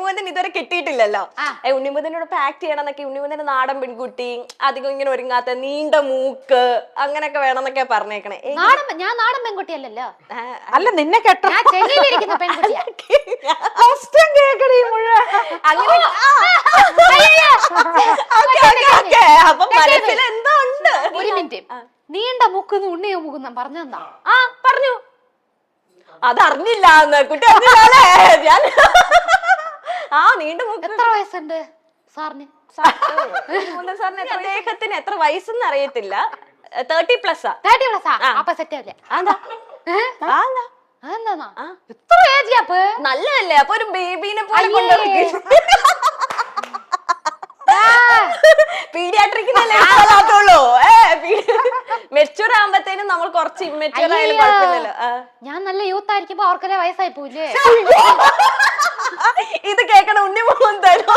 ഉണ്ണിമുതൻ ഇതുവരെ കിട്ടിയിട്ടില്ലല്ലോ. ഉണ്ണിമുതനോടൊപ്പം ആക്ട് ചെയ്യണം എന്നൊക്കെ, ഉണ്ണിമുതന്റെ നാടൻ പെൺകുട്ടി, അധികം ഇങ്ങനെ ഒരുങ്ങാത്ത, നീണ്ട മൂക്ക്, അങ്ങനെയൊക്കെ വേണം എന്നൊക്കെ പറഞ്ഞേക്കണേ. ഞാൻ നാടൻ പെൺകുട്ടിയല്ലല്ലോ. അല്ല നിന്നെ കേട്ടോ പെൺകുട്ടിയാ. അപ്പൊ മനസ്സിൽ എന്തോ ഉണ്ട്. ഒരു മിനിറ്റ്, നീണ്ട മൂക്കുന്നു ഉണ്ണിയോ മൂക്കുന്ന പറഞ്ഞെന്താ? പറഞ്ഞു. അതറിഞ്ഞില്ല കുട്ടി, അറിഞ്ഞില്ലേ ഞാൻ. നീണ്ട മൂക്ക്. എത്ര വയസ്സുണ്ട് സാറിന്? സാറിന് അദ്ദേഹത്തിന് എത്ര വയസ്സെന്ന് അറിയത്തില്ല. 30+. അപ്പൊ സെറ്റ് ആവില്ല. നല്ലതല്ലേ, അപ്പൊ ഒരു ബേബീനെ പോലെ കൊണ്ടുപോയി. പീഡിയാട്രിക്കിനല്ലേ സ്ഥലത്തുള്ളൂ. മെച്ചൂർ ആകുമ്പത്തേനും നമ്മൾ കുറച്ച് ഇമ്മെച്ചൂർ ആയാലും കുഴപ്പമില്ലല്ലോ. ഞാൻ നല്ല യൂത്ത് ആയിരിക്കുമ്പോ അവർക്കെല്ലാം വയസ്സായി പോയില്ലേ? ഇത് കേൾക്കണ ഉണ്ണിമോൻ തരോ?